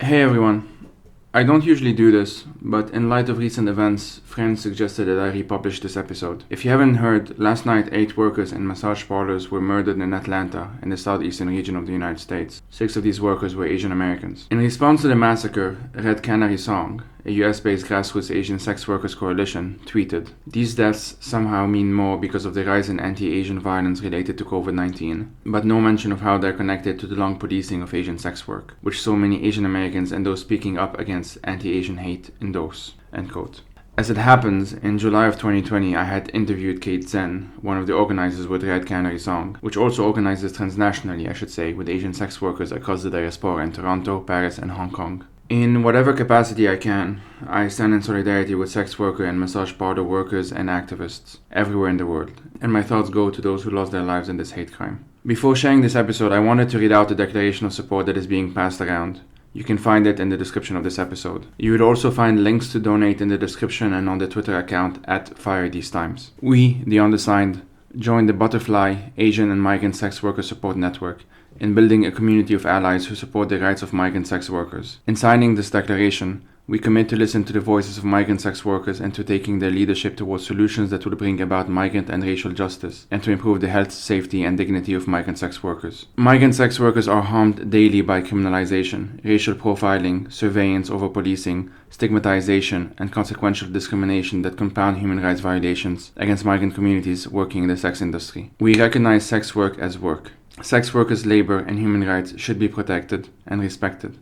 Hey everyone. I don't usually do this, but in light of recent events, friends suggested that I republish this episode. If you haven't heard, last night 8 workers in massage parlors were murdered in Atlanta, in the southeastern region of the United States. 6 of these workers were Asian Americans. In response to the massacre, Red Canary Song, a US-based grassroots Asian sex workers coalition, tweeted, "These deaths somehow mean more because of the rise in anti-Asian violence related to COVID-19, but no mention of how they're connected to the long policing of Asian sex work, which so many Asian Americans and those speaking up against anti-Asian hate endorse." End quote. As it happens, in July of 2020, I had interviewed Kate Zen, one of the organizers with Red Canary Song, which also organizes transnationally, with Asian sex workers across the diaspora in Toronto, Paris, and Hong Kong. In whatever capacity I can, I stand in solidarity with sex worker and massage parlor workers and activists everywhere in the world, and my thoughts go to those who lost their lives in this hate crime. Before sharing this episode, I wanted to read out the declaration of support that is being passed around. You can find it in the description of this episode. You will also find links to donate in the description and on the Twitter account @FireTheseTimes. We, the undersigned, join the Butterfly Asian and Migrant Sex Worker Support Network in building a community of allies who support the rights of migrant sex workers. In signing this declaration, we commit to listen to the voices of migrant sex workers and to taking their leadership towards solutions that will bring about migrant and racial justice, and to improve the health, safety, and dignity of migrant sex workers. Migrant sex workers are harmed daily by criminalization, racial profiling, surveillance over policing, stigmatization, and consequential discrimination that compound human rights violations against migrant communities working in the sex industry. We recognize sex work as work. Sex workers' labor and human rights should be protected and respected.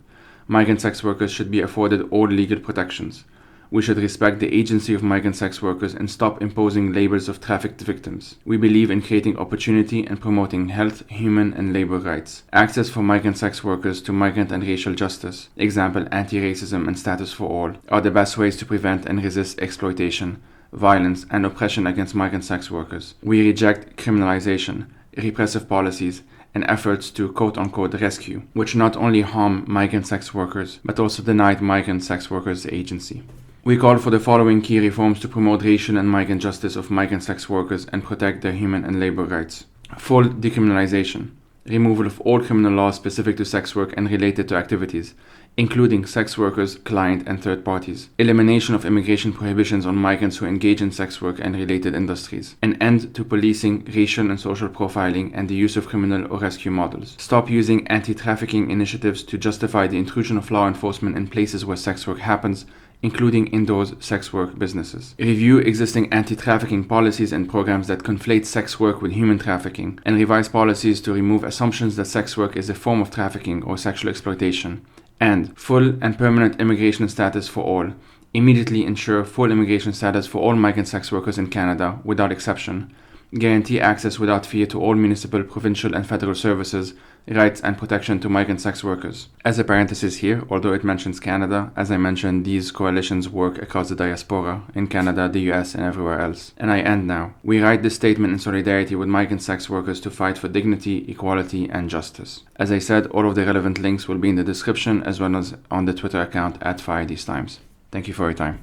Migrant sex workers should be afforded all legal protections. We should respect the agency of migrant sex workers and stop imposing labels of trafficked victims. We believe in creating opportunity and promoting health, human, and labor rights. Access for migrant sex workers to migrant and racial justice, example anti-racism and status for all, are the best ways to prevent and resist exploitation, violence, and oppression against migrant sex workers. We reject criminalization, repressive policies, and efforts to quote-unquote rescue, which not only harm migrant sex workers, but also denied migrant sex workers agency. We call for the following key reforms to promote racial and migrant justice of migrant sex workers and protect their human and labor rights. Full decriminalization. Removal of all criminal laws specific to sex work and related to activities, including sex workers, client, and third parties. Elimination of immigration prohibitions on migrants who engage in sex work and related industries. An end to policing, racial and social profiling, and the use of criminal or rescue models. Stop using anti-trafficking initiatives to justify the intrusion of law enforcement in places where sex work happens, including indoors sex work businesses. Review existing anti-trafficking policies and programs that conflate sex work with human trafficking, and revise policies to remove assumptions that sex work is a form of trafficking or sexual exploitation. And full and permanent immigration status for all. Immediately ensure full immigration status for all migrant sex workers in Canada, without exception. Guarantee access without fear to all municipal, provincial, and federal services, rights, and protection to migrant sex workers. As a parenthesis here, although it mentions Canada, as I mentioned, these coalitions work across the diaspora, in Canada, the US, and everywhere else. And I end now. We write this statement in solidarity with migrant sex workers to fight for dignity, equality, and justice. As I said, all of the relevant links will be in the description, as well as on the Twitter account @FireTheseTimes. Thank you for your time.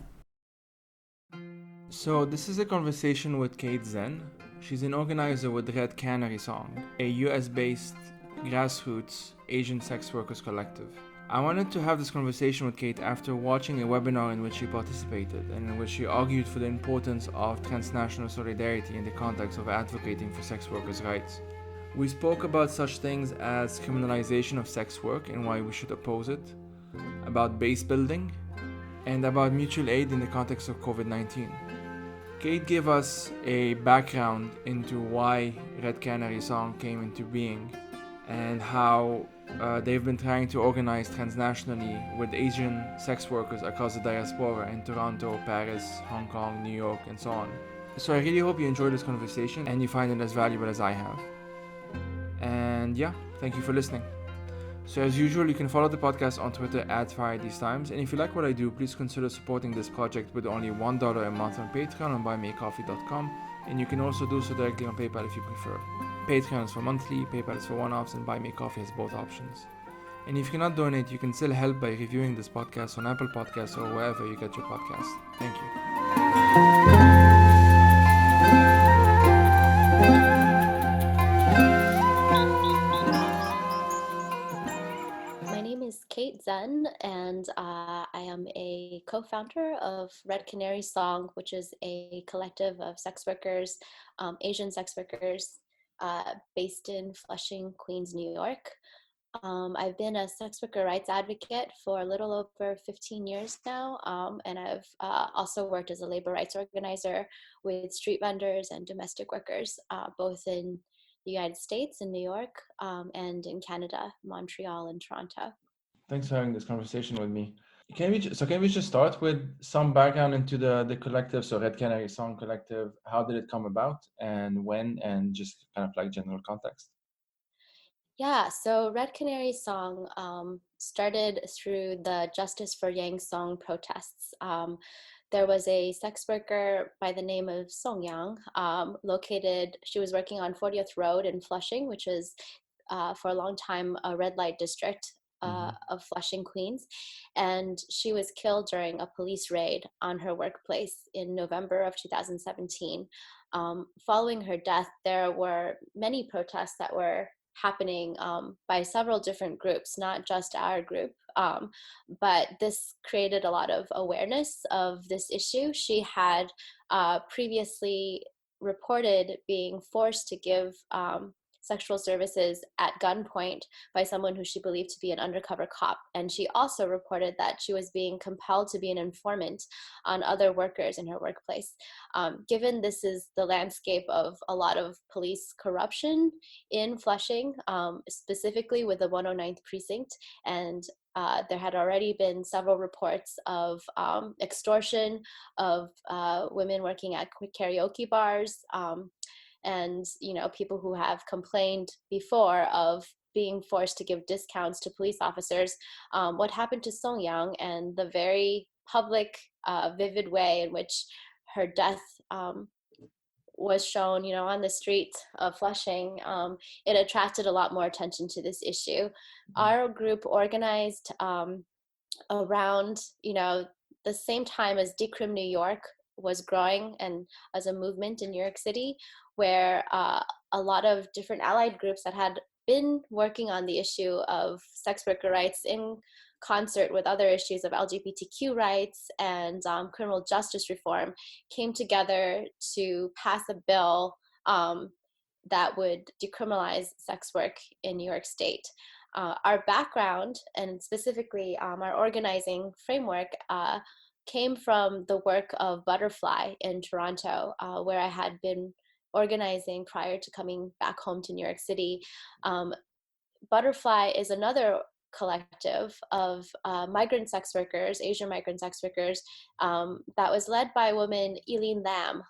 So this is a conversation with Kate Zen. She's an organizer with Red Canary Song, a US-based grassroots Asian sex workers collective. I wanted to have this conversation with Kate after watching a webinar in which she participated and in which she argued for the importance of transnational solidarity in the context of advocating for sex workers' rights. We spoke about such things as criminalization of sex work and why we should oppose it, about Basebuilding, and about mutual aid in the context of COVID-19. Kate gave us a background into why Red Canary Song came into being and how they've been trying to organize transnationally with Asian sex workers across the diaspora in Toronto, Paris, Hong Kong, New York, and so on. So I really hope you enjoyed this conversation and you find it as valuable as I have. And yeah, thank you for listening. So as usual, you can follow the podcast on Twitter @FireTheseTimes, and if you like what I do, please consider supporting this project with only $1 a month on Patreon on buymeacoffee.com, and you can also do so directly on PayPal if you prefer. Patreon is for monthly, PayPal is for one-offs, and Buy Me a Coffee has both options. And if you cannot donate, you can still help by reviewing this podcast on Apple Podcasts or wherever you get your podcasts. Thank you. Kate Zen. Sen, and I am a co-founder of Red Canary Song, which is a collective of sex workers, Asian sex workers, based in Flushing, Queens, New York. I've been a sex worker rights advocate for a little over 15 years now, and I've also worked as a labor rights organizer with street vendors and domestic workers, both in the United States, in New York, and in Canada, Montreal and Toronto. Thanks for having this conversation with me. Can we just start with some background into the collective? So Red Canary Song Collective, how did it come about and when, and just kind of like general context? Yeah, so Red Canary Song started through the Justice for Yang Song protests. There was a sex worker by the name of Song Yang, she was working on 40th Road in Flushing, which is for a long time a red light district of Flushing, Queens. And she was killed during a police raid on her workplace in November of 2017. Following her death, there were many protests that were happening by several different groups, not just our group. But this created a lot of awareness of this issue. She had previously reported being forced to give sexual services at gunpoint by someone who she believed to be an undercover cop. And she also reported that she was being compelled to be an informant on other workers in her workplace. Given this is the landscape of a lot of police corruption in Flushing, specifically with the 109th precinct, and there had already been several reports of extortion of women working at karaoke bars, and people who have complained before of being forced to give discounts to police officers. What happened to Song Yang and the very public, vivid way in which her death was shown, on the street of Flushing, it attracted a lot more attention to this issue. Our group organized around, the same time as Decrim New York was growing and as a movement in New York City, where a lot of different allied groups that had been working on the issue of sex worker rights in concert with other issues of LGBTQ rights and criminal justice reform came together to pass a bill that would decriminalize sex work in New York State. Our background, and specifically our organizing framework, came from the work of Butterfly in Toronto, where I had been organizing prior to coming back home to New York City. Butterfly is another collective of migrant sex workers, Asian migrant sex workers, that was led by a woman, Eileen Lam,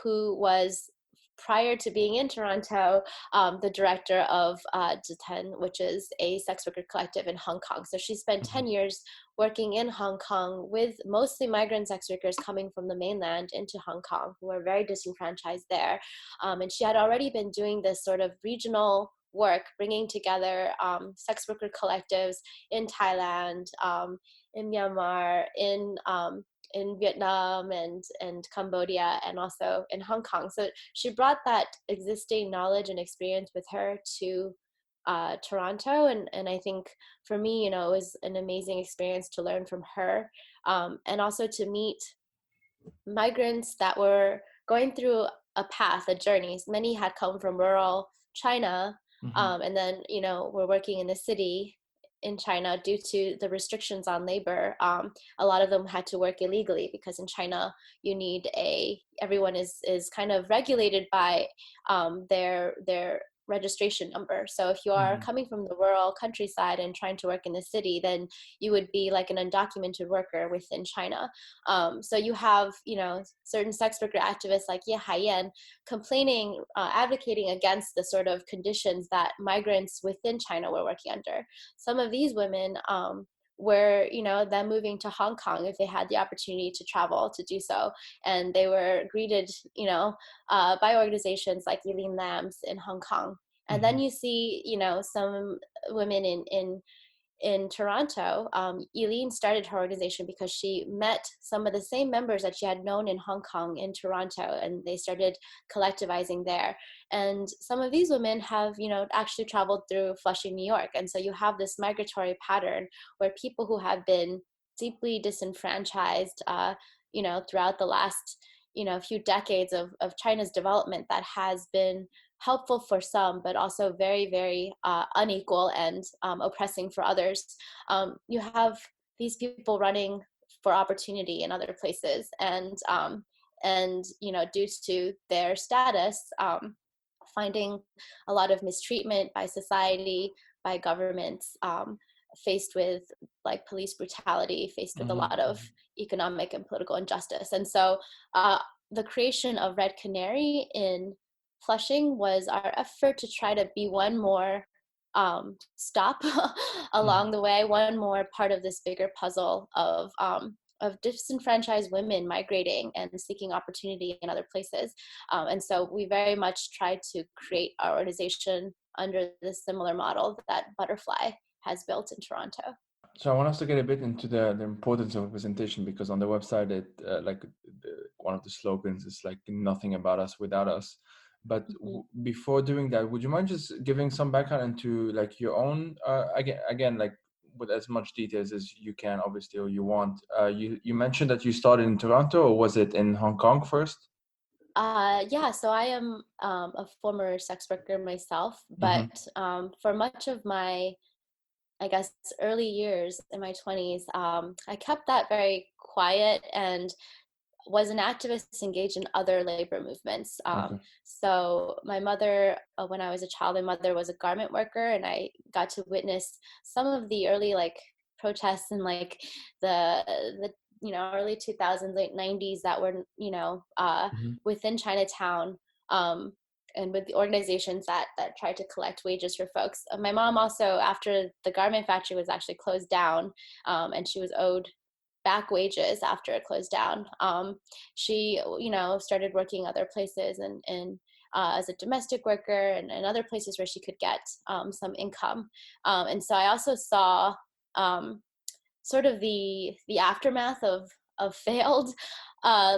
who was, prior to being in Toronto, the director of Jiten, which is a sex worker collective in Hong Kong. So she spent 10 years working in Hong Kong with mostly migrant sex workers coming from the mainland into Hong Kong, who are very disenfranchised there. And she had already been doing this sort of regional work, bringing together sex worker collectives in Thailand, in Myanmar, in Vietnam and Cambodia, and also in Hong Kong. So she brought that existing knowledge and experience with her to Toronto. And I think for me, it was an amazing experience to learn from her, and also to meet migrants that were going through a path, a journey. Many had come from rural China, and then, were working in the city in China due to the restrictions on labor. A lot of them had to work illegally because in China you need everyone is kind of regulated by their registration number. So if you are coming from the rural countryside and trying to work in the city, then you would be like an undocumented worker within China. So you have, certain sex worker activists like Ye Haiyan complaining, advocating against the sort of conditions that migrants within China were working under. Some of these women were, then moving to Hong Kong if they had the opportunity to travel to do so. And they were greeted, by organizations like Eileen Lam's in Hong Kong. And then you see, some women in in Toronto, Eileen started her organization because she met some of the same members that she had known in Hong Kong in Toronto, and they started collectivizing there. And some of these women have, actually traveled through Flushing, New York. And so you have this migratory pattern where people who have been deeply disenfranchised, throughout the last, few decades of China's development, that has been helpful for some, but also very, very unequal and oppressing for others. You have these people running for opportunity in other places, and due to their status, finding a lot of mistreatment by society, by governments, faced with like police brutality, faced with a Mm-hmm. lot of economic and political injustice. And so the creation of Red Canary in Flushing was our effort to try to be one more stop along the way, one more part of this bigger puzzle of disenfranchised women migrating and seeking opportunity in other places. And so we very much tried to create our organization under this similar model that Butterfly has built in Toronto. So I want us to get a bit into the importance of representation, because on the website, one of the slogans is like nothing about us without us. But before doing that, would you mind just giving some background into like your own, again, like with as much details as you can, obviously, or you want. You mentioned that you started in Toronto, or was it in Hong Kong first? Yeah, so I am a former sex worker myself, but for much of my, I guess, early years in my 20s, I kept that very quiet and was an activist engaged in other labor movements. Okay. So my mother, when I was a child, my mother was a garment worker, and I got to witness some of the early like protests in like the early 2000s, late 90s, that were within Chinatown. And with the organizations that tried to collect wages for folks. My mom also, after the garment factory was actually closed down, and she was owed back wages after it closed down. She, started working other places and as a domestic worker, and other places where she could get some income. And so I also saw sort of the aftermath of failed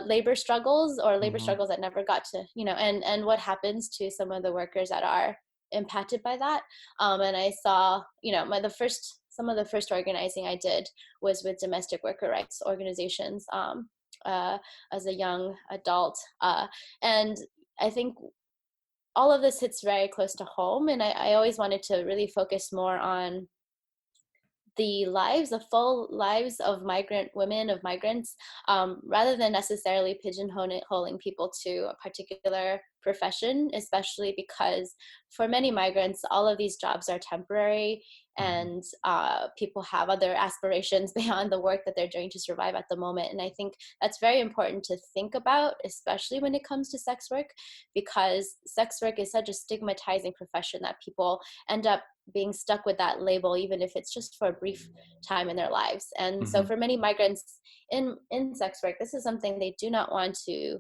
labor struggles, or labor struggles that never got to, and what happens to some of the workers that are impacted by that. And I saw, some of the first organizing I did was with domestic worker rights organizations as a young adult. And I think all of this hits very close to home. And I always wanted to really focus more on the full lives of migrant women, of migrants, rather than necessarily pigeonholing people to a particular profession, especially because for many migrants, all of these jobs are temporary, and people have other aspirations beyond the work that they're doing to survive at the moment. And I think that's very important to think about, especially when it comes to sex work, because sex work is such a stigmatizing profession that people end up being stuck with that label, even if it's just for a brief time in their lives. And so for many migrants in sex work, this is something they do not want to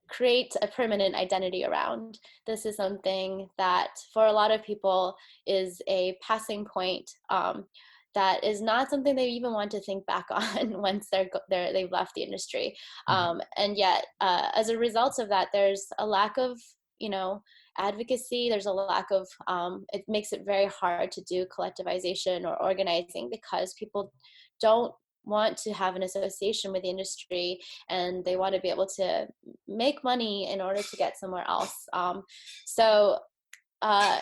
create a permanent identity around. This is something that for a lot of people is a passing point, that is not something they even want to think back on once they've left the industry. And yet, as a result of that, there's a lack of, advocacy. There's a lack of, it makes it very hard to do collectivization or organizing, because people don't want to have an association with the industry, and they want to be able to make money in order to get somewhere else. So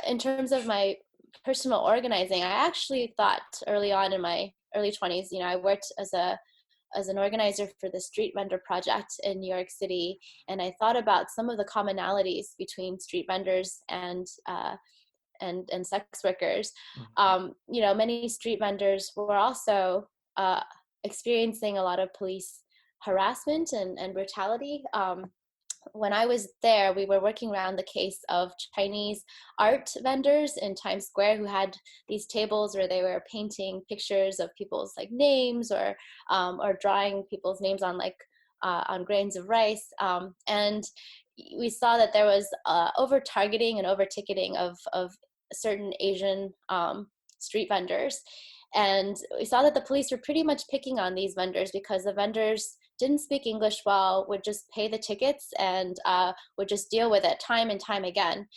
in terms of my personal organizing, I actually thought early on in my early 20s, I worked as an organizer for the Street Vendor Project in New York City, and I thought about some of the commonalities between street vendors and sex workers. Many street vendors were also experiencing a lot of police harassment and brutality. When I was there, we were working around the case of Chinese art vendors in Times Square who had these tables where they were painting pictures of people's like names, or drawing people's names on on grains of rice. And we saw that there was over targeting and over ticketing of certain Asian street vendors. And we saw that the police were pretty much picking on these vendors because the vendors didn't speak English well, would just pay the tickets, and would just deal with it time and time again.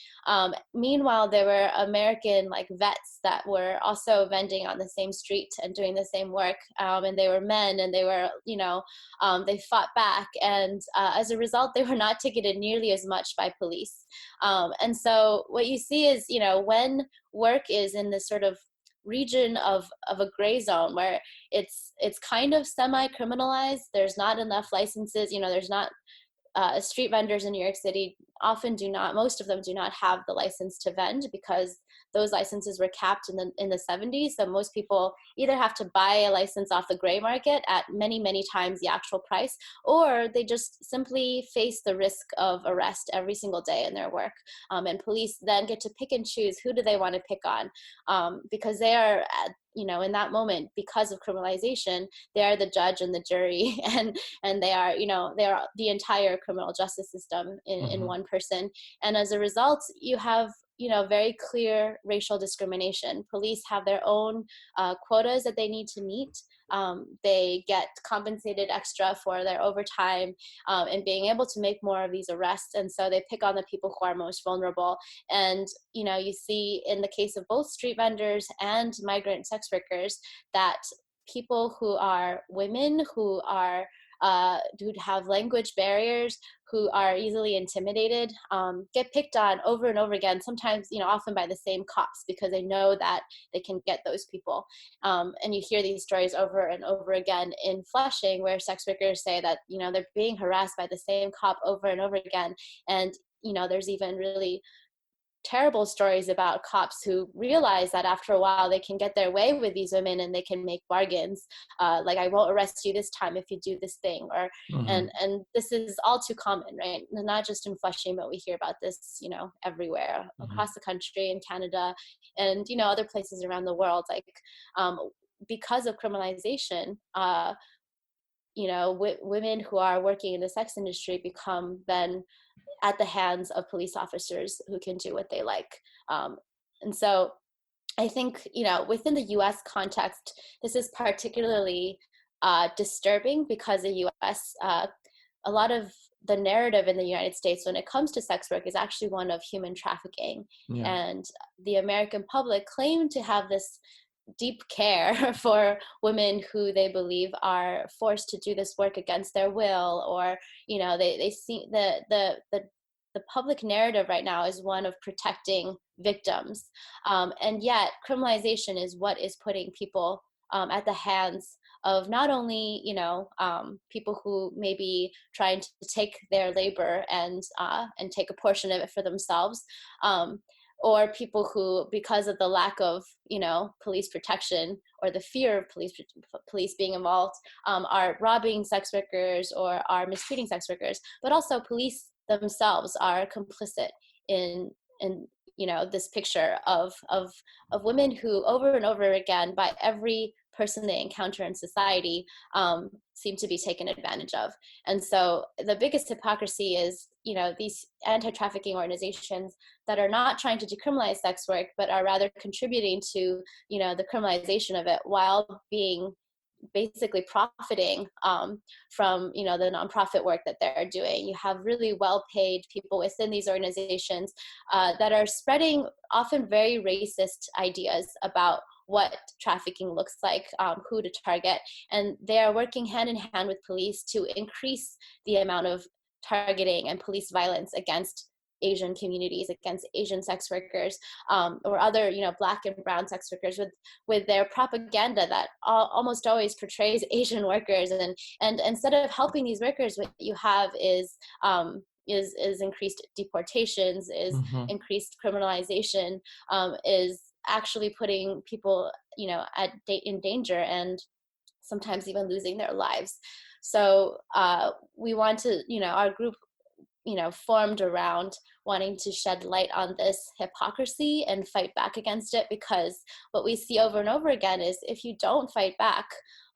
Meanwhile, there were American like vets that were also vending on the same street and doing the same work, and they were men, and they were, they fought back, and as a result, they were not ticketed nearly as much by police. And so what you see is, when work is in this sort of region of a gray zone where it's kind of semi-criminalized, there's not enough licenses, there's not street vendors in New York City often do not, most of them do not have the license to vend because those licenses were capped in the 70s. So most people either have to buy a license off the gray market at many, many times the actual price, or they just simply face the risk of arrest every single day in their work. And police then get to pick and choose who do they want to pick on, because they are in that moment, because of criminalization, they are the judge and the jury, and they are the entire criminal justice system in one person. And as a result, you have very clear racial discrimination. Police have their own quotas that they need to meet. They get compensated extra for their overtime and being able to make more of these arrests. And so they pick on the people who are most vulnerable. And, you see in the case of both street vendors and migrant sex workers that people who are women, who have language barriers, who are easily intimidated, get picked on over and over again, sometimes, often by the same cops, because they know that they can get those people. And you hear these stories over and over again in Flushing, where sex workers say that, they're being harassed by the same cop over and over again. And, there's even really terrible stories about cops who realize that after a while they can get their way with these women and they can make bargains, like, I won't arrest you this time if you do this thing, or and this is all too common, right? Not just in Flushing, but we hear about this everywhere across the country, in Canada, and other places around the world. Like, because of criminalization, women who are working in the sex industry become then at the hands of police officers who can do what they like. And so I think, within the US context, this is particularly disturbing because the US, a lot of the narrative in the United States when it comes to sex work is actually one of human trafficking. Yeah. And the American public claim to have this deep care for women who they believe are forced to do this work against their will, or they see the public narrative right now is one of protecting victims, and yet criminalization is what is putting people at the hands of not only people who may be trying to take their labor and take a portion of it for themselves, or people who, because of the lack of police protection or the fear of police being involved, are robbing sex workers or are mistreating sex workers. But also police themselves are complicit in this picture of women who over and over again, by every person they encounter in society, seem to be taken advantage of. And so the biggest hypocrisy is these anti-trafficking organizations that are not trying to decriminalize sex work, but are rather contributing to the criminalization of it, while being basically profiting from the nonprofit work that they're doing. You have really well-paid people within these organizations that are spreading often very racist ideas about what trafficking looks like, who to target, and they are working hand in hand with police to increase the amount of targeting and police violence against Asian communities, against Asian sex workers, or other, Black and brown sex workers, with their propaganda that almost always portrays Asian workers. And instead of helping these workers, what you have is increased deportations, is increased criminalization, is actually putting people, in danger, and sometimes even losing their lives. So we want to, our group formed around wanting to shed light on this hypocrisy and fight back against it, because what we see over and over again is if you don't fight back,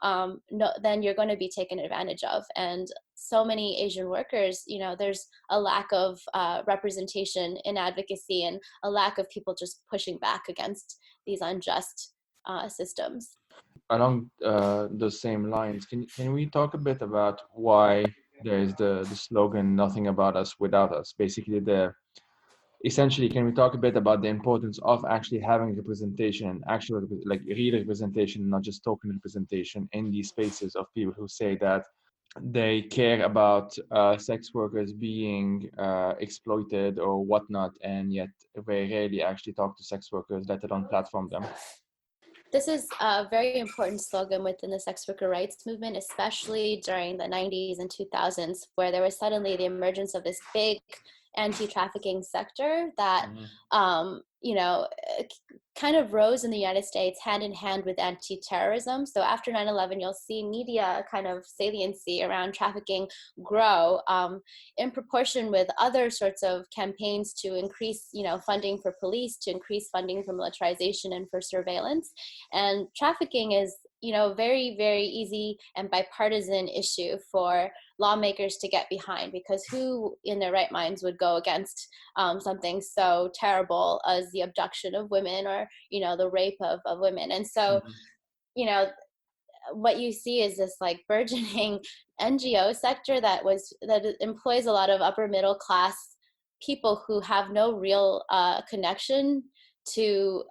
then you're going to be taken advantage of. And so many Asian workers, there's a lack of representation in advocacy, and a lack of people just pushing back against these unjust systems. Along those same lines, can we talk a bit about why there is the slogan "Nothing about us without us"? Basically, essentially, can we talk a bit about the importance of actually having representation and actual like real representation, not just token representation in these spaces of people who say that they care about sex workers being exploited or whatnot, and yet very rarely actually talk to sex workers, let alone platform them. This is a very important slogan within the sex worker rights movement, especially during the 90s and 2000s, where there was suddenly the emergence of this big anti-trafficking sector that, you know, kind of rose in the United States hand in hand with anti-terrorism. So after 9/11, you'll see media kind of saliency around trafficking grow in proportion with other sorts of campaigns to increase, funding for police, to increase funding for militarization and for surveillance. And trafficking is, very, very easy and bipartisan issue for lawmakers to get behind, because who in their right minds would go against something so terrible as the abduction of women, or the rape of women? And so you know what you see is this like burgeoning NGO sector that employs a lot of upper middle class people who have no real connection to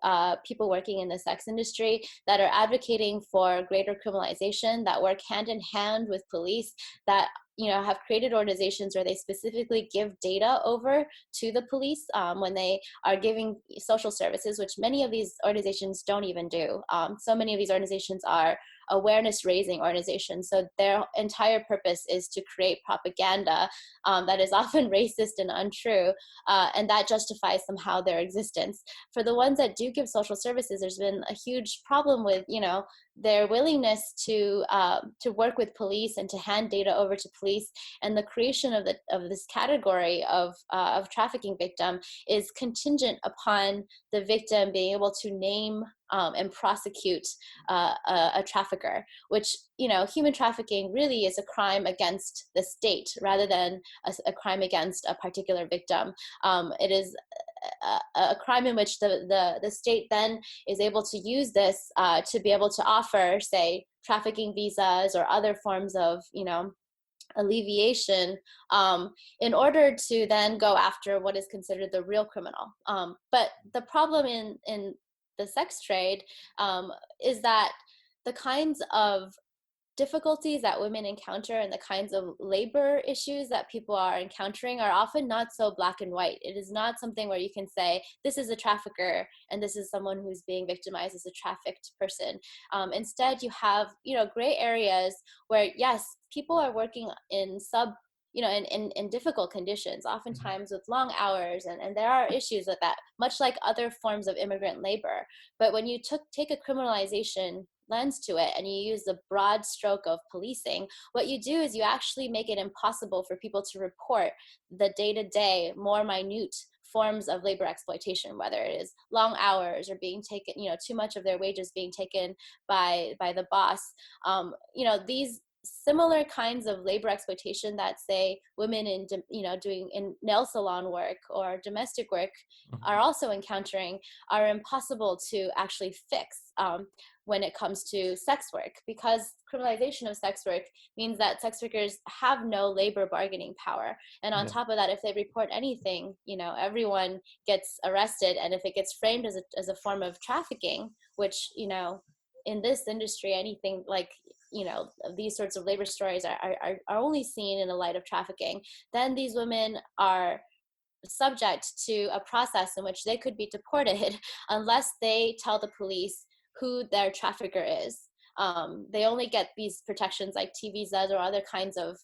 people working in the sex industry, that are advocating for greater criminalization, that work hand in hand with police, that have created organizations where they specifically give data over to the police when they are giving social services, which many of these organizations don't even do. So many of these organizations are awareness raising organizations. So their entire purpose is to create propaganda that is often racist and untrue, and that justifies somehow their existence. For the ones that do give social services, there's been a huge problem with, their willingness to work with police and to hand data over to police, and the creation of this category of trafficking victim is contingent upon the victim being able to name and prosecute a trafficker, which, human trafficking really is a crime against the state rather than a crime against a particular victim. It is a crime in which the state then is able to use this to be able to offer, say, trafficking visas or other forms of, alleviation in order to then go after what is considered the real criminal. But the problem in the sex trade is that the kinds of difficulties that women encounter and the kinds of labor issues that people are encountering are often not so black and white. It is not something where you can say, this is a trafficker and this is someone who's being victimized as a trafficked person. Instead, you have, gray areas where, yes, people are working in in difficult conditions, oftentimes with long hours, and there are issues with that, much like other forms of immigrant labor. But when you take a criminalization lens to it and you use the broad stroke of policing, what you do is you actually make it impossible for people to report the day-to-day, more minute forms of labor exploitation, whether it is long hours or being taken, too much of their wages being taken by the boss. These similar kinds of labor exploitation that, say, women in doing in nail salon work or domestic work are also encountering are impossible to actually fix when it comes to sex work, because criminalization of sex work means that sex workers have no labor bargaining power. And on top of that, if they report anything, everyone gets arrested. And if it gets framed as a form of trafficking, which, in this industry, anything like, these sorts of labor stories are only seen in the light of trafficking, then these women are subject to a process in which they could be deported unless they tell the police who their trafficker is. They only get these protections like T visas or other kinds of,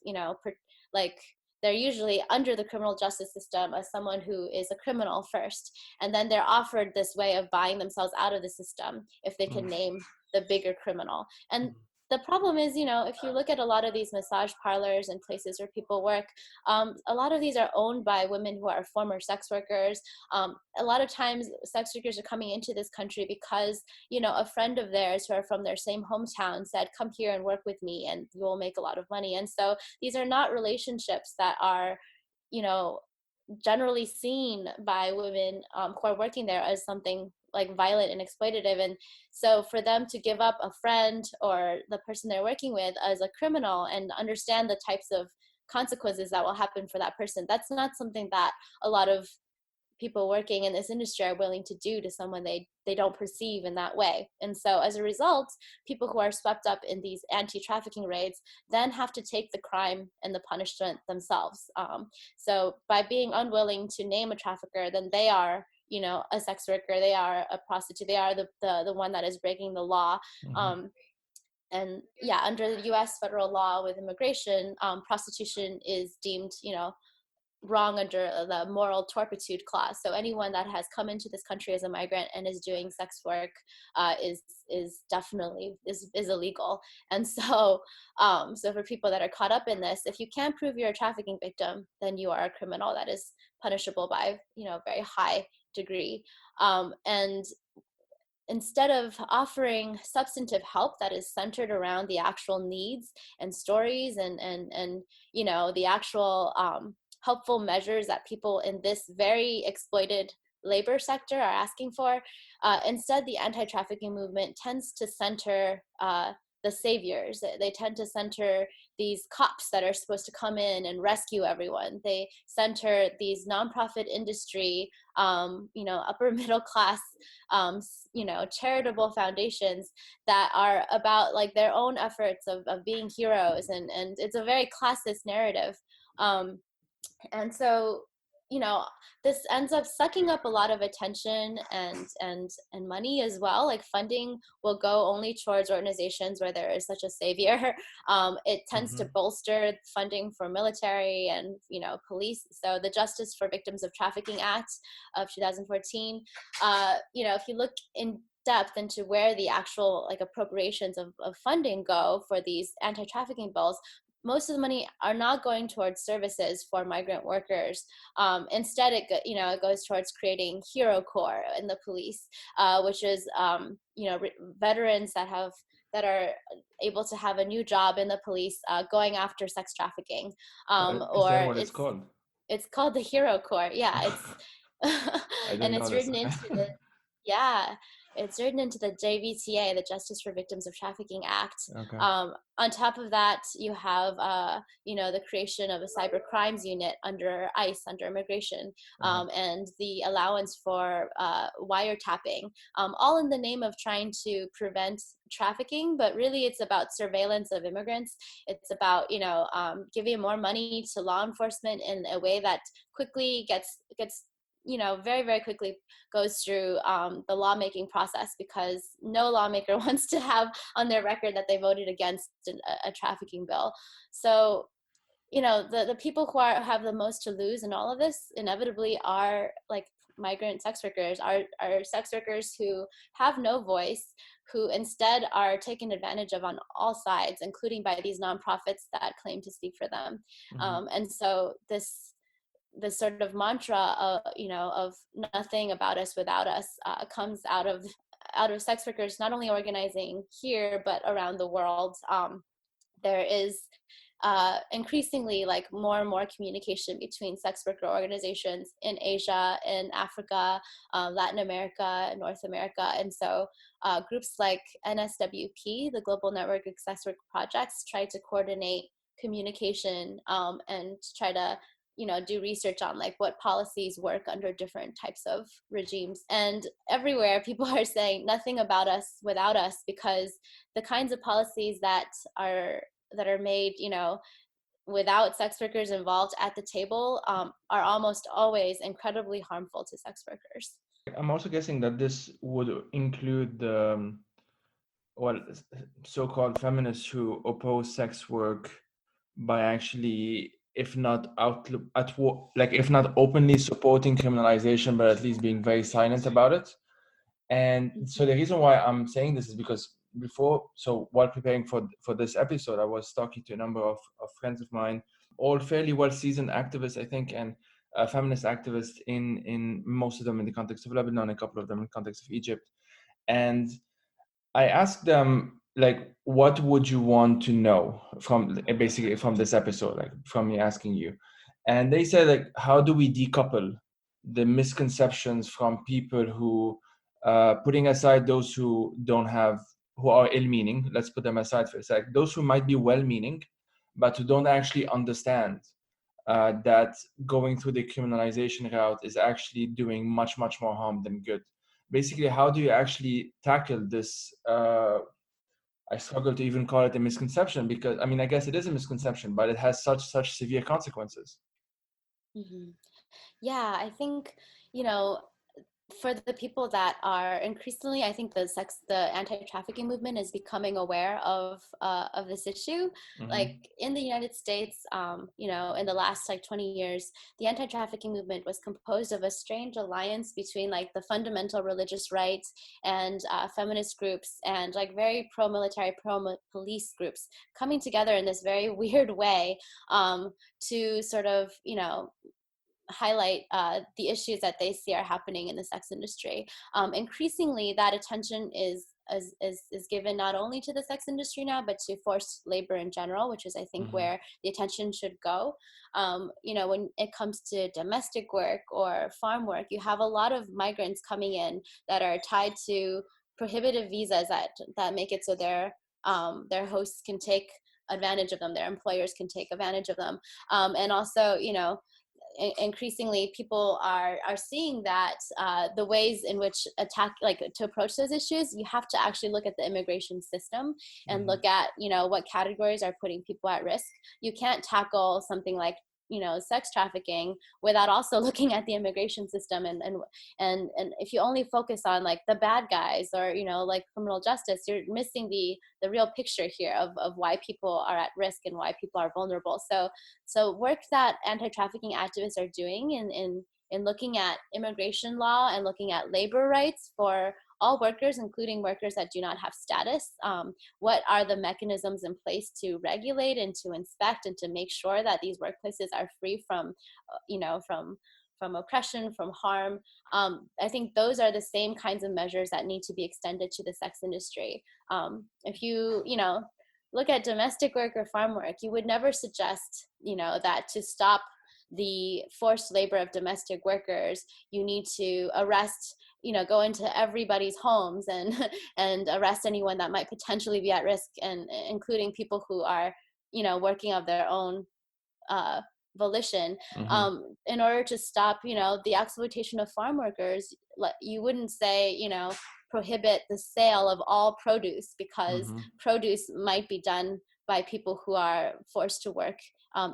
they're usually under the criminal justice system as someone who is a criminal first, and then they're offered this way of buying themselves out of the system if they can name the bigger criminal. And the problem is, if you look at a lot of these massage parlors and places where people work, a lot of these are owned by women who are former sex workers. A lot of times sex workers are coming into this country because, a friend of theirs who are from their same hometown said, come here and work with me and you will make a lot of money. And so these are not relationships that are, generally seen by women who are working there as something like violent and exploitative. And so for them to give up a friend or the person they're working with as a criminal and understand the types of consequences that will happen for that person, that's not something that a lot of people working in this industry are willing to do to someone they don't perceive in that way. And so as a result, people who are swept up in these anti-trafficking raids then have to take the crime and the punishment themselves. So by being unwilling to name a trafficker, then they are, you know, a sex worker, they are a prostitute, they are the one that is breaking the law. And yeah, under the US federal law with immigration, prostitution is deemed, you know, wrong under the moral turpitude clause. So anyone that has come into this country as a migrant and is doing sex work is definitely is illegal. And so so for people that are caught up in this, if you can't prove you're a trafficking victim, then you are a criminal that is punishable by, you know, a very high degree. And instead of offering substantive help that is centered around the actual needs and stories and you know, the actual helpful measures that people in this very exploited labor sector are asking for, instead the anti-trafficking movement tends to center the saviors. They tend to center these cops that are supposed to come in and rescue everyone. They center these nonprofit industry, you know, upper middle class, you know, charitable foundations that are about like their own efforts of being heroes. And it's a very classist narrative. And so, you know, this ends up sucking up a lot of attention and money as well. Like funding will go only towards organizations where there is such a savior. It tends to bolster funding for military and, you know, police. So the Justice for Victims of Trafficking Act of 2014, you know, if you look in depth into where the actual like appropriations of funding go for these anti-trafficking bills, most of the money are not going towards services for migrant workers. Instead, it goes towards creating Hero Corps in the police, which is you know, veterans that are able to have a new job in the police, going after sex trafficking. Is that what it's called? It's called the Hero Corps. Yeah, it's I didn't and know it's this. written into the yeah. It's written into the JVTA, the Justice for Victims of Trafficking Act. Okay. On top of that, you have, you know, the creation of a cyber crimes unit under ICE, under immigration, and the allowance for wiretapping, all in the name of trying to prevent trafficking. But really, it's about surveillance of immigrants. It's about, you know, giving more money to law enforcement in a way that quickly gets you know, very, very quickly goes through the lawmaking process, because no lawmaker wants to have on their record that they voted against a trafficking bill. So, you know, the people who have the most to lose in all of this inevitably are like migrant sex workers, are sex workers who have no voice, who instead are taken advantage of on all sides, including by these nonprofits that claim to speak for them. And so this sort of mantra, you know, of nothing about us without us, comes out of sex workers not only organizing here but around the world. There is increasingly like more and more communication between sex worker organizations in Asia, in Africa, Latin America, North America. And so groups like NSWP, the Global Network of Sex Work Projects, try to coordinate communication and try to, you know, do research on like what policies work under different types of regimes. And everywhere people are saying nothing about us without us, because the kinds of policies that are made, you know, without sex workers involved at the table, are almost always incredibly harmful to sex workers. I'm also guessing that this would include the so-called feminists who oppose sex work by actually, if not if not openly supporting criminalization, but at least being very silent about it. And so the reason why I'm saying this is because while preparing for this episode, I was talking to a number of friends of mine, all fairly well-seasoned activists, I think, and feminist activists in most of them in the context of Lebanon, a couple of them in the context of Egypt. And I asked them, like, what would you want to know from this episode, like from me asking you? And they said, like, how do we decouple the misconceptions from people who putting aside those who are ill-meaning, let's put them aside for a sec, those who might be well-meaning, but who don't actually understand that going through the criminalization route is actually doing much, much more harm than good. Basically, how do you actually tackle this? I struggle to even call it a misconception because, I mean, I guess it is a misconception, but it has such severe consequences. Mhm. Yeah, I think, you know, for the people that are increasingly, I think the anti-trafficking movement is becoming aware of this issue. Mm-hmm. Like in the United States, in the last like 20 years, the anti-trafficking movement was composed of a strange alliance between like the fundamental religious rights and feminist groups and like very pro-military, pro-police groups coming together in this very weird way to sort of, highlight the issues that they see are happening in the sex industry. Increasingly, that attention is given not only to the sex industry now, but to forced labor in general, which is, I think, where the attention should go. When it comes to domestic work or farm work, you have a lot of migrants coming in that are tied to prohibitive visas that make it so their hosts can take advantage of them, their employers can take advantage of them, and also, increasingly people are seeing that the ways in which to approach those issues, you have to actually look at the immigration system and look at what categories are putting people at risk. You can't tackle something like sex trafficking without also looking at the immigration system, and if you only focus on like the bad guys or like criminal justice, you're missing the real picture here of why people are at risk and why people are vulnerable. So work that anti-trafficking activists are doing in looking at immigration law and looking at labor rights for all workers, including workers that do not have status. What are the mechanisms in place to regulate and to inspect and to make sure that these workplaces are free from oppression, from harm? I think those are the same kinds of measures that need to be extended to the sex industry. If you look at domestic work or farm work, you would never suggest that to stop the forced labor of domestic workers, you need to go into everybody's homes and and arrest anyone that might potentially be at risk, and including people who are working of their own volition. In order to stop the exploitation of farm workers, you wouldn't say prohibit the sale of all produce, because produce might be done by people who are forced to work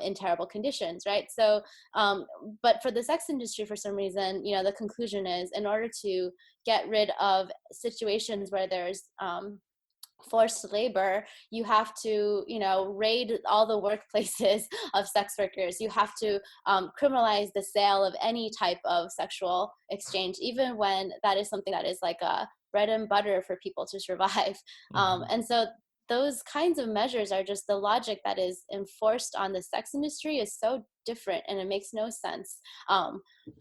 in terrible conditions, right? So, but for the sex industry, for some reason, the conclusion is, in order to get rid of situations where there's forced labor, you have to raid all the workplaces of sex workers. You have to criminalize the sale of any type of sexual exchange, even when that is something that is like a bread and butter for people to survive. And so those kinds of measures are just, the logic that is enforced on the sex industry is so different, and it makes no sense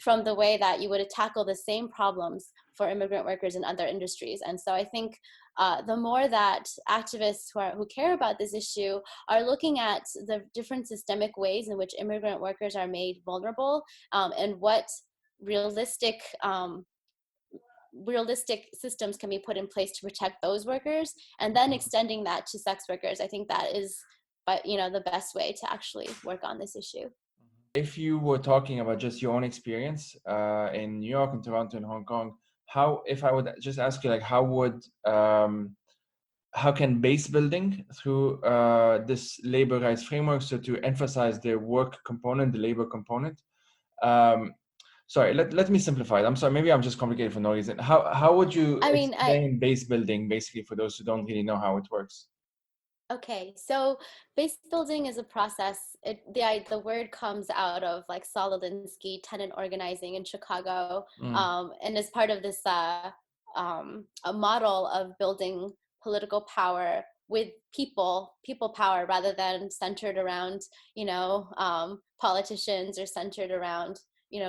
from the way that you would tackle the same problems for immigrant workers in other industries. And so I think the more that activists who care about this issue are looking at the different systemic ways in which immigrant workers are made vulnerable, and what realistic systems can be put in place to protect those workers, and then extending that to sex workers, I think that is the best way to actually work on this issue. If you were talking about just your own experience in New York and Toronto and Hong Kong, if I would just ask you, like, how can base building through this labor rights framework, so to emphasize the work component, the labor component, sorry, let me simplify it. I'm sorry, maybe I'm just complicated for no reason. How would you explain base building, basically, for those who don't really know how it works? Okay, so base building is a process. The word comes out of like Saul Alinsky tenant organizing in Chicago, and is part of this a model of building political power with people power, rather than centered around politicians, or centered around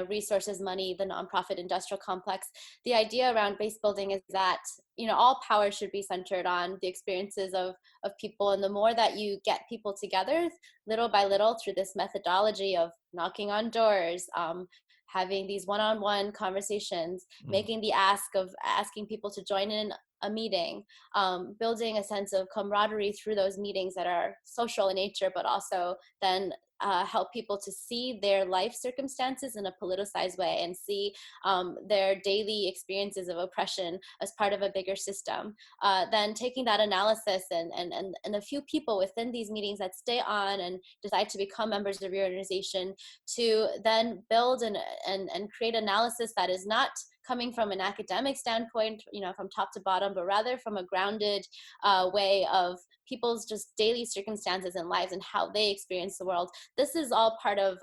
resources, money, the nonprofit industrial complex. The idea around base building is that all power should be centered on the experiences of people, and the more that you get people together little by little through this methodology of knocking on doors, having these one-on-one conversations, making the ask of asking people to join in a meeting, building a sense of camaraderie through those meetings that are social in nature, but also then help people to see their life circumstances in a politicized way and see their daily experiences of oppression as part of a bigger system. Then taking that analysis and a few people within these meetings that stay on and decide to become members of your organization to then build and create analysis that is not coming from an academic standpoint, from top to bottom, but rather from a grounded way of people's just daily circumstances and lives and how they experience the world. This is all part of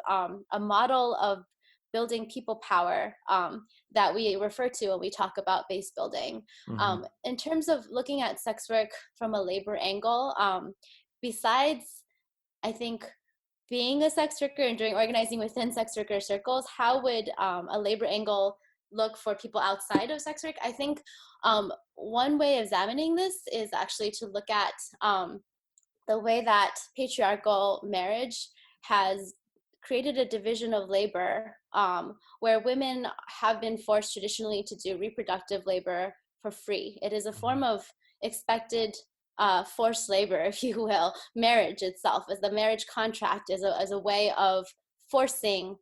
a model of building people power that we refer to when we talk about base building. In terms of looking at sex work from a labor angle, besides, I think, being a sex worker and doing organizing within sex worker circles, how would a labor angle look for people outside of sex work? I think one way of examining this is actually to look at the way that patriarchal marriage has created a division of labor where women have been forced traditionally to do reproductive labor for free. It is a form of expected forced labor, if you will. Marriage itself, as the marriage contract, is a way of forcing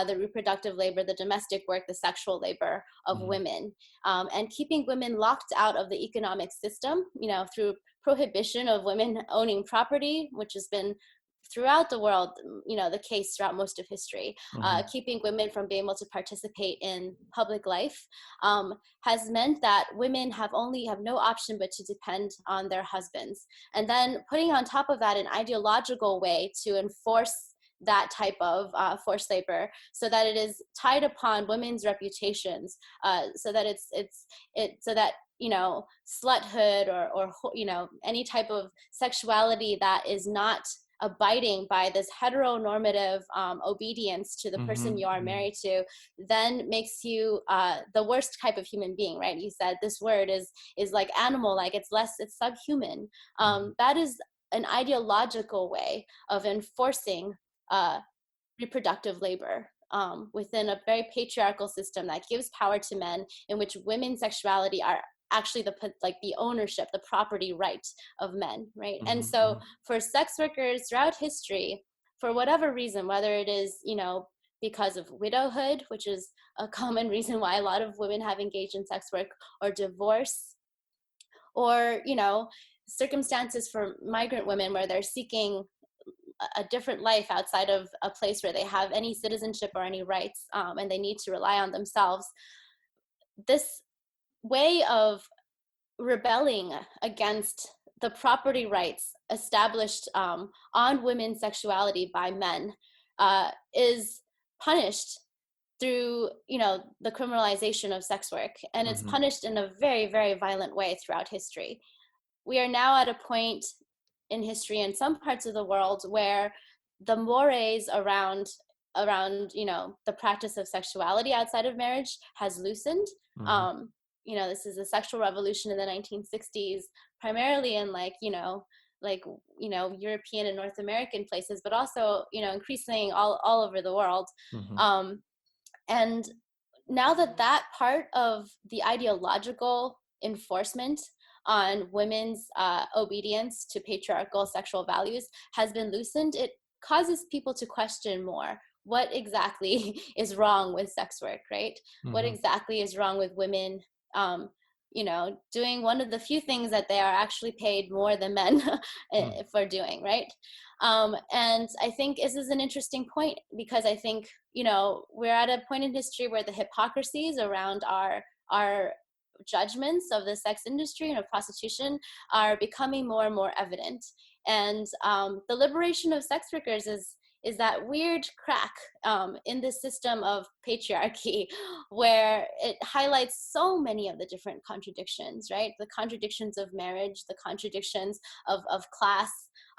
the reproductive labor, the domestic work, the sexual labor of women, and keeping women locked out of the economic system, through prohibition of women owning property, which has been throughout the world, the case throughout most of history. Keeping women from being able to participate in public life has meant that women have no option but to depend on their husbands. And then putting on top of that an ideological way to enforce that type of forced labor, so that it is tied upon women's reputations, so that so that sluthood or any type of sexuality that is not abiding by this heteronormative obedience to the person you are married to, then makes you the worst type of human being, right? You said this word is like animal, like it's subhuman. That is an ideological way of enforcing reproductive labor within a very patriarchal system that gives power to men, in which women's sexuality are actually the ownership, the property right of men, right? And so for sex workers throughout history, for whatever reason, whether it is, because of widowhood, which is a common reason why a lot of women have engaged in sex work, or divorce, or, circumstances for migrant women where they're seeking a different life outside of a place where they have any citizenship or any rights, and they need to rely on themselves. This way of rebelling against the property rights established on women's sexuality by men is punished through the criminalization of sex work, and it's punished in a very, very violent way throughout history. We are now at a point in history in some parts of the world where the mores around the practice of sexuality outside of marriage has loosened. This is a sexual revolution in the 1960s, primarily in European and North American places, but also increasingly all over the world. And now that part of the ideological enforcement on women's obedience to patriarchal sexual values has been loosened, it causes people to question more what exactly is wrong with sex work, right? What exactly is wrong with women doing one of the few things that they are actually paid more than men for doing, right? And I think this is an interesting point, because I think we're at a point in history where the hypocrisies around our judgments of the sex industry and of prostitution are becoming more and more evident. And the liberation of sex workers is that weird crack in the system of patriarchy, where it highlights so many of the different contradictions, right? The contradictions of marriage, the contradictions of class.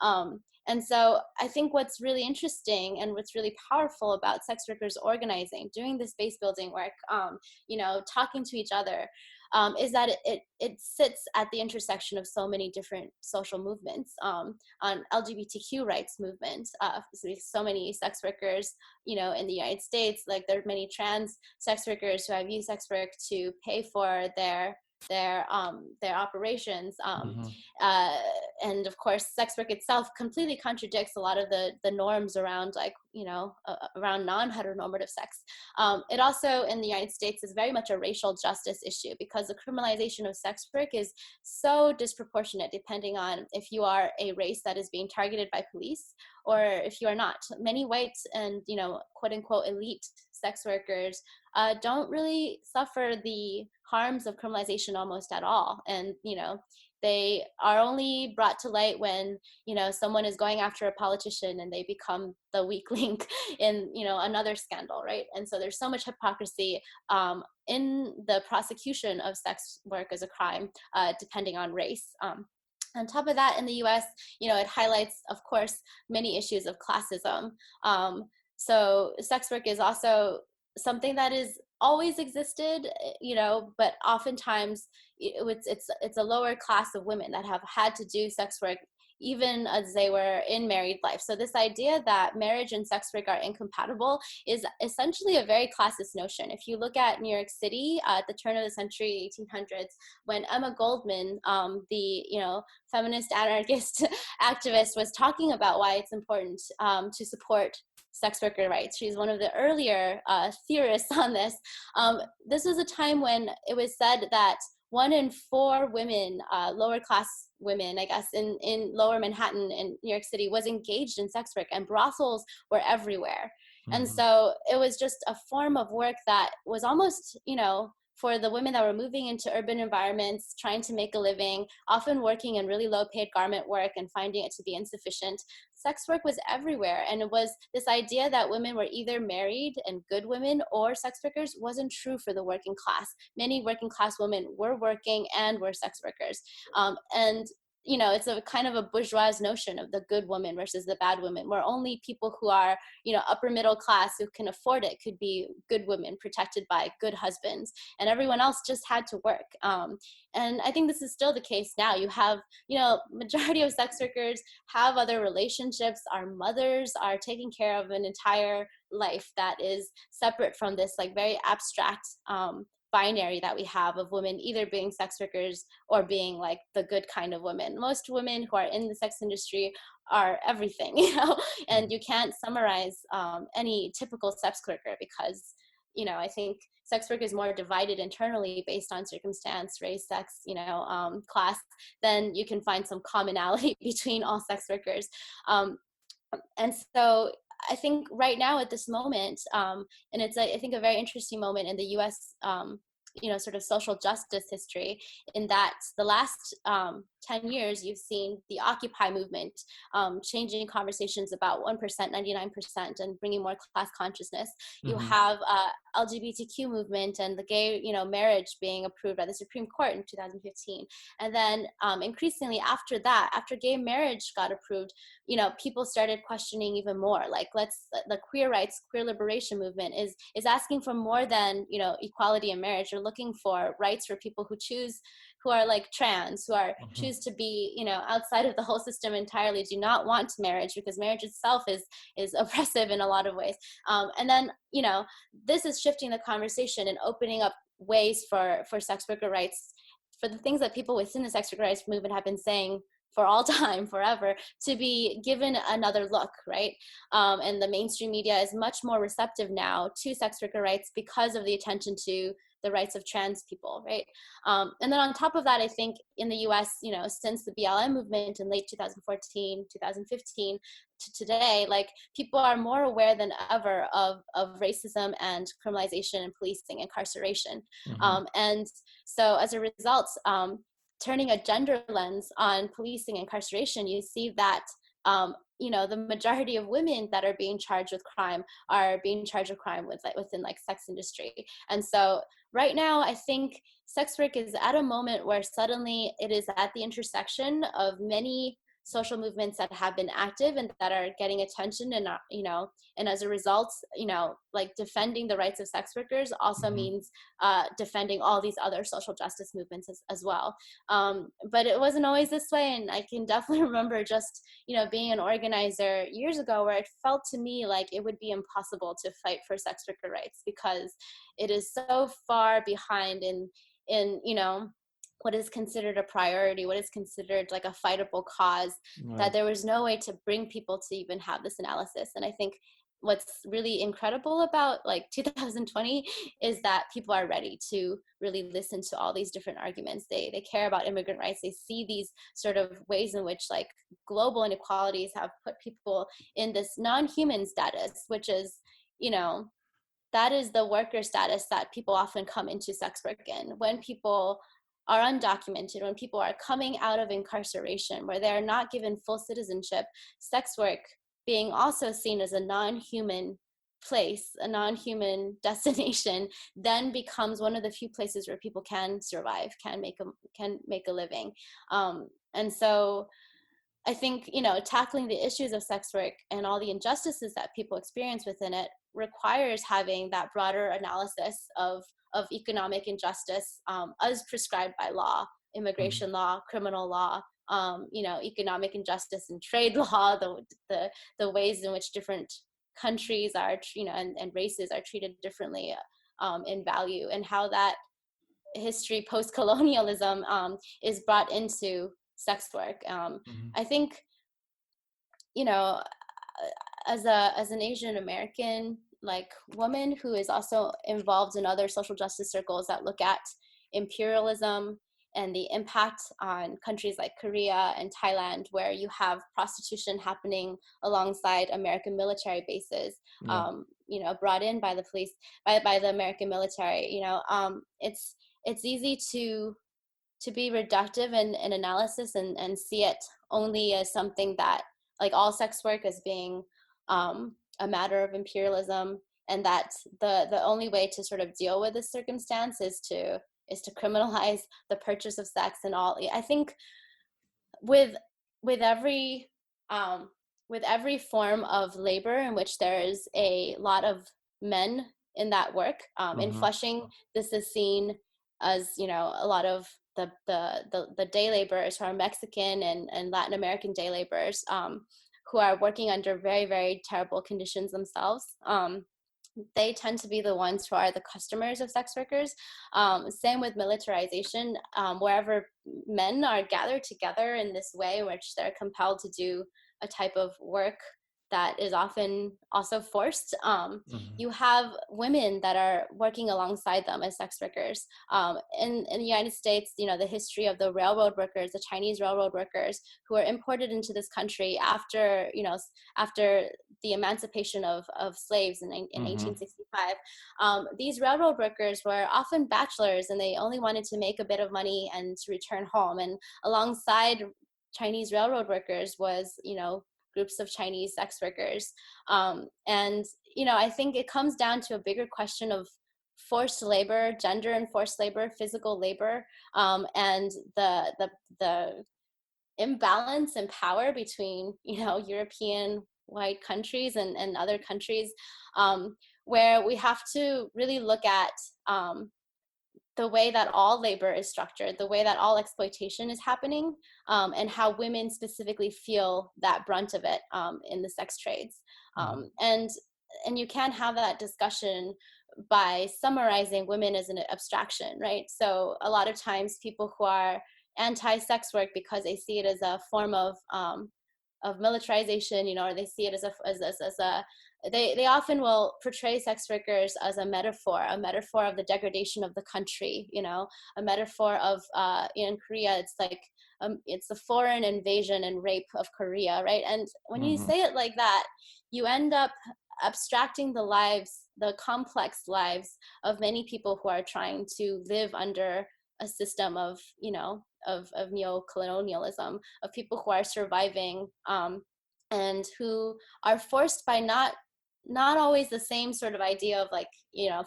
And so I think what's really interesting and what's really powerful about sex workers organizing, doing this base building work, talking to each other, is that it sits at the intersection of so many different social movements, on LGBTQ rights movement. So many sex workers, in the United States, like there are many trans sex workers who have used sex work to pay for their operations, and of course sex work itself completely contradicts a lot of the norms around, like, around non-heteronormative sex. It also in the United States is very much a racial justice issue, because the criminalization of sex work is so disproportionate depending on if you are a race that is being targeted by police or if you are not. Many white and quote unquote elite sex workers don't really suffer the harms of criminalization almost at all, and they are only brought to light when someone is going after a politician and they become the weak link in another scandal, right? And so there's so much hypocrisy in the prosecution of sex work as a crime, depending on race. On top of that, in the US, it highlights, of course, many issues of classism. So sex work is also something that is always existed, but oftentimes it's a lower class of women that have had to do sex work even as they were in married life. So this idea that marriage and sex work are incompatible is essentially a very classist notion. If you look at New York City at the turn of the century, 1800s, when Emma Goldman, the feminist anarchist activist, was talking about why it's important to support sex worker rights. She's one of the earlier theorists on this. This was a time when it was said that 1 in 4 women, lower class women, I guess, in lower Manhattan in New York City, was engaged in sex work, and brothels were everywhere. And so it was just a form of work that was almost, for the women that were moving into urban environments, trying to make a living, often working in really low paid garment work and finding it to be insufficient. Sex work was everywhere. And it was this idea that women were either married and good women or sex workers wasn't true for the working class. Many working class women were working and were sex workers. And it's a kind of a bourgeois notion of the good woman versus the bad woman, where only people who are, upper middle class who can afford it could be good women protected by good husbands, and everyone else just had to work. And I think this is still the case now. You have, majority of sex workers have other relationships, are mothers, are taking care of an entire life that is separate from this like very abstract binary that we have of women either being sex workers or being like the good kind of women. Most women who are in the sex industry are everything, and you can't summarize any typical sex worker because, I think sex work is more divided internally based on circumstance, race, sex, class. Then you can find some commonality between all sex workers. And so I think right now at this moment, and it's I think a very interesting moment in the U.S. Sort of social justice history, in that the last 10 years you've seen the Occupy movement changing conversations about 1%, 99%, and bringing more class consciousness. You have LGBTQ movement and the gay, marriage being approved by the Supreme Court in 2015. And then increasingly after that, after gay marriage got approved, people started questioning even more. Like the queer rights, queer liberation movement is asking for more than, equality in marriage. They're looking for rights for people who are like trans, who are choose to be, outside of the whole system entirely, do not want marriage because marriage itself is oppressive in a lot of ways. And then, this is shifting the conversation and opening up ways for sex worker rights, for the things that people within the sex worker rights movement have been saying for all time, forever, to be given another look, right? And the mainstream media is much more receptive now to sex worker rights because of the attention to the rights of trans people, right? And then on top of that, I think in the US, since the BLM movement in late 2014, 2015 to today, like people are more aware than ever of racism and criminalization and policing, incarceration. And so as a result, turning a gender lens on policing and incarceration, you see that the majority of women that are being charged with crime are being charged with crime within like sex industry. And so right now, I think sex work is at a moment where suddenly it is at the intersection of many social movements that have been active and that are getting attention, and and as a result, like defending the rights of sex workers also means defending all these other social justice movements as well. But it wasn't always this way, and I can definitely remember just being an organizer years ago, where it felt to me like it would be impossible to fight for sex worker rights, because it is so far behind in what is considered a priority, what is considered like a fightable cause, that there was no way to bring people to even have this analysis. And I think what's really incredible about like 2020 is that people are ready to really listen to all these different arguments. They care about immigrant rights. They see these sort of ways in which like global inequalities have put people in this non-human status, which is, that is the worker status that people often come into sex work in. When people are undocumented, when people are coming out of incarceration, where they're not given full citizenship, sex work being also seen as a non-human place, a non-human destination, then becomes one of the few places where people can survive, can make a living. And so I think, tackling the issues of sex work and all the injustices that people experience within it requires having that broader analysis of economic injustice as prescribed by law, immigration law, criminal law, economic injustice and trade law, the ways in which different countries are, and races are treated differently in value, and how that history post-colonialism is brought into sex work. I think, as an Asian American like woman who is also involved in other social justice circles that look at imperialism and the impact on countries like Korea and Thailand, where you have prostitution happening alongside American military bases, brought in by the police, by the American military. It's easy to be reductive in analysis and see it only as something that, like, all sex work as being a matter of imperialism, and that the only way to sort of deal with this circumstance is to criminalize the purchase of sex and all. I think with every form of labor in which there is a lot of men in that work, in Flushing, this is seen as, a lot of the day laborers who are Mexican and Latin American day laborers, who are working under very, very terrible conditions themselves. They tend to be the ones who are the customers of sex workers. Same with militarization, wherever men are gathered together in this way, in which they're compelled to do a type of work that is often also forced. You have women that are working alongside them as sex workers. In the United States, the history of the railroad workers, the Chinese railroad workers who were imported into this country after the emancipation of slaves in 1865. These railroad workers were often bachelors, and they only wanted to make a bit of money and to return home. And alongside Chinese railroad workers was, groups of Chinese sex workers. And, I think it comes down to a bigger question of forced labor, gender and forced labor, physical labor, and the imbalance in power between, European white countries and other countries, where we have to really look at the way that all labor is structured, the way that all exploitation is happening, and how women specifically feel that brunt of it in the sex trades. And you can't have that discussion by summarizing women as an abstraction, right? So a lot of times people who are anti-sex work, because they see it as a form of militarization, or they see it as a they often will portray sex workers as a metaphor of the degradation of the country, a metaphor of, in Korea, it's like, it's the foreign invasion and rape of Korea, right? And when you say it like that, you end up abstracting the complex lives of many people who are trying to live under a system of neo-colonialism, of people who are surviving, and who are forced by not always the same sort of idea of, like,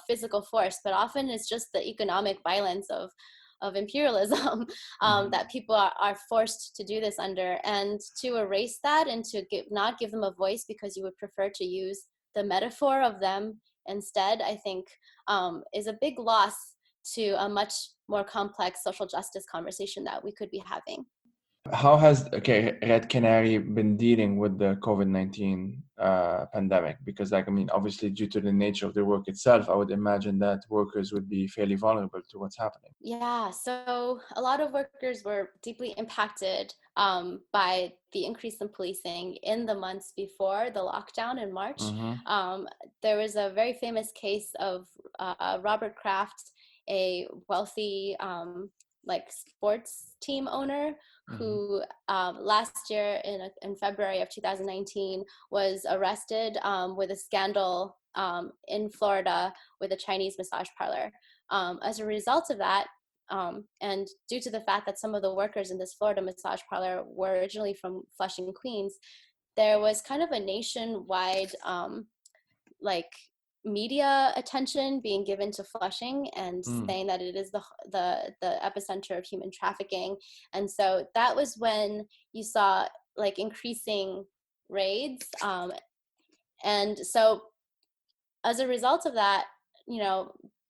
physical force, but often it's just the economic violence of of imperialism that people are forced to do this under. And to erase that and to not give them a voice because you would prefer to use the metaphor of them instead, I think is a big loss to a much more complex social justice conversation that we could be having. How has Red Canary been dealing with the COVID-19 pandemic? Because obviously due to the nature of the work itself, I would imagine that workers would be fairly vulnerable to what's happening. Yeah, so a lot of workers were deeply impacted by the increase in policing in the months before the lockdown in March. There was a very famous case of Robert Kraft, a wealthy sports team owner who last year in February of 2019 was arrested with a scandal in Florida with a Chinese massage parlor. As a result of that, and due to the fact that some of the workers in this Florida massage parlor were originally from Flushing, Queens, there was kind of a nationwide media attention being given to Flushing and saying that it is the epicenter of human trafficking. And so that was when you saw increasing raids. And so as a result of that,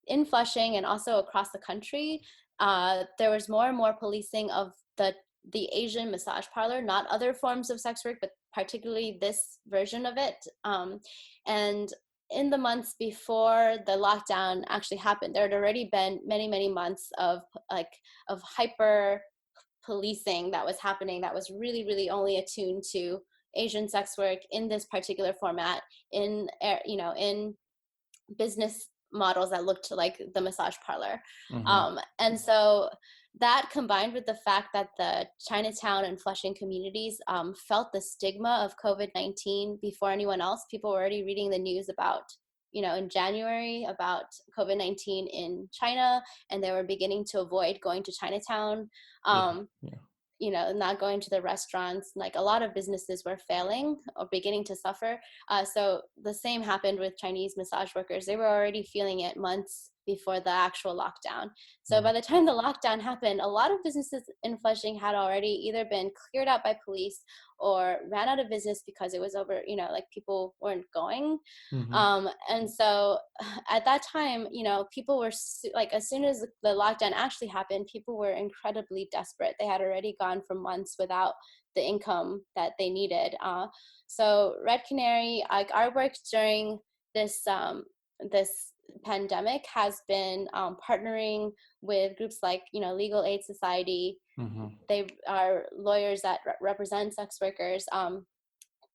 in Flushing and also across the country, there was more and more policing of the Asian massage parlor, not other forms of sex work, but particularly this version of it. And in the months before the lockdown actually happened, there had already been many, many months of hyper policing that was happening that was really, really only attuned to Asian sex work in this particular format, in business models that looked like the massage parlor. And so that, combined with the fact that the Chinatown and Flushing communities felt the stigma of COVID-19 before anyone else. People were already reading the news about, in January about COVID-19 in China, and they were beginning to avoid going to Chinatown. Not going to the restaurants. Like, a lot of businesses were failing or beginning to suffer. So the same happened with Chinese massage workers. They were already feeling it months before the actual lockdown. So by the time the lockdown happened, a lot of businesses in Flushing had already either been cleared out by police or ran out of business because it was over, people weren't going. And so at that time, people were as soon as the lockdown actually happened, people were incredibly desperate. They had already gone for months without the income that they needed. So Red Canary, our work during this pandemic has been partnering with groups like Legal Aid Society. They are lawyers that represent sex workers.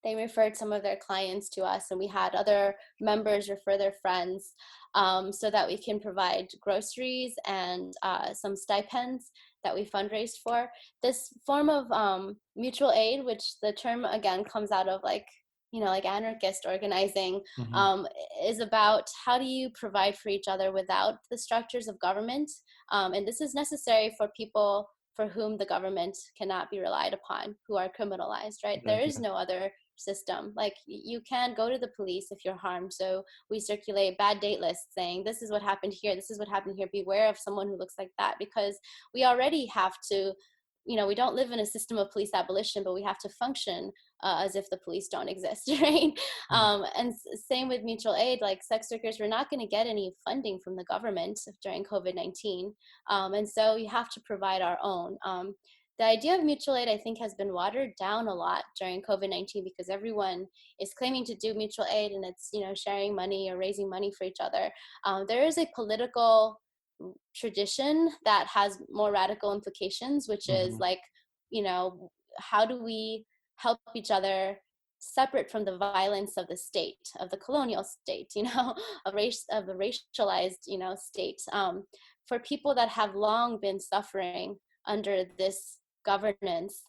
They referred some of their clients to us, and we had other members refer their friends so that we can provide groceries and some stipends that we fundraised for. This form of mutual aid, which the term again comes out of anarchist organizing, is about how do you provide for each other without the structures of government. And this is necessary for people for whom the government cannot be relied upon, who are criminalized, right? There is no other system. Like, you can go to the police if you're harmed. So we circulate bad date lists saying, this is what happened here, this is what happened here, beware of someone who looks like that, because we already have to, we don't live in a system of police abolition, but we have to function as if the police don't exist, right? And same with mutual aid. Like, sex workers were not going to get any funding from the government during COVID-19. And so you have to provide our own. The idea of mutual aid, I think, has been watered down a lot during COVID-19 because everyone is claiming to do mutual aid, and it's, sharing money or raising money for each other. There is a political tradition that has more radical implications, which is how do we help each other separate from the violence of the state, of the colonial state, of the racialized, state, for people that have long been suffering under this governance,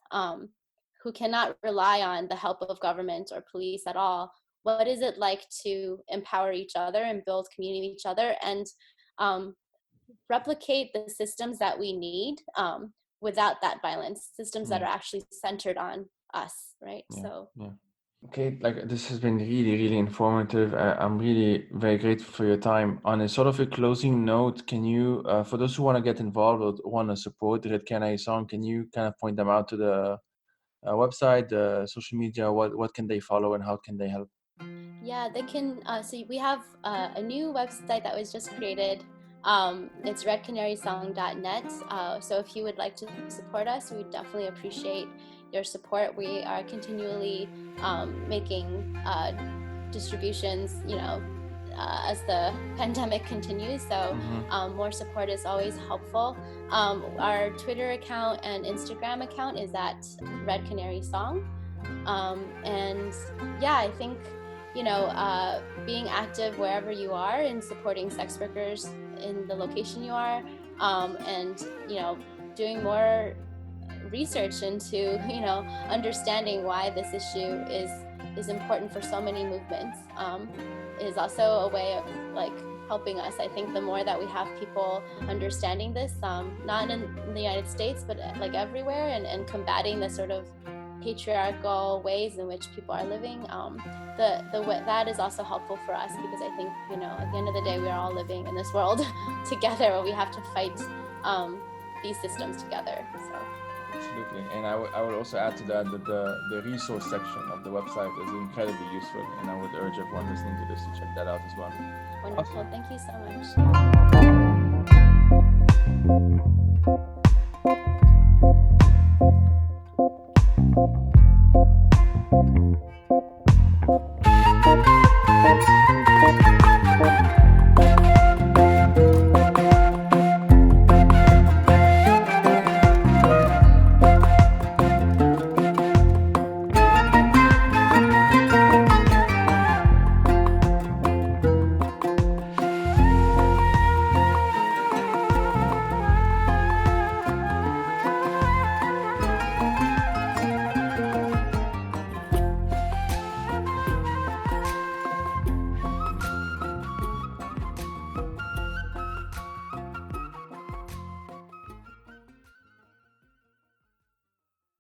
who cannot rely on the help of government or police at all. What is it like to empower each other and build community with each other and replicate the systems that we need without that violence, systems that are actually centered on us, right? Okay, like this has been really, really informative. I'm really very grateful for your time. On a sort of a closing note, can you, for those who want to get involved or want to support Red Canary Song, can you kind of point them out to the website, the social media? What can they follow and how can they help? Yeah, they can. So we have a new website that was just created. It's redcanarysong.net. So if you would like to support us, we would definitely appreciate your support. We are continually making distributions, as the pandemic continues. So more support is always helpful. Our Twitter account and Instagram account is at Red Canary Song. And yeah, I think, being active wherever you are and supporting sex workers in the location you are, and, doing more research into, understanding why this issue is important for so many movements, is also a way of like helping us. I think the more that we have people understanding this, not in the United States, but like everywhere, and combating the sort of patriarchal ways in which people are living, that is also helpful for us, because I think, at the end of the day, we are all living in this world together, where we have to fight these systems together. So. Absolutely, and I would also add to that the resource section of the website is incredibly useful, and I would urge everyone listening to this to check that out as well. Wonderful, awesome. Thank you so much.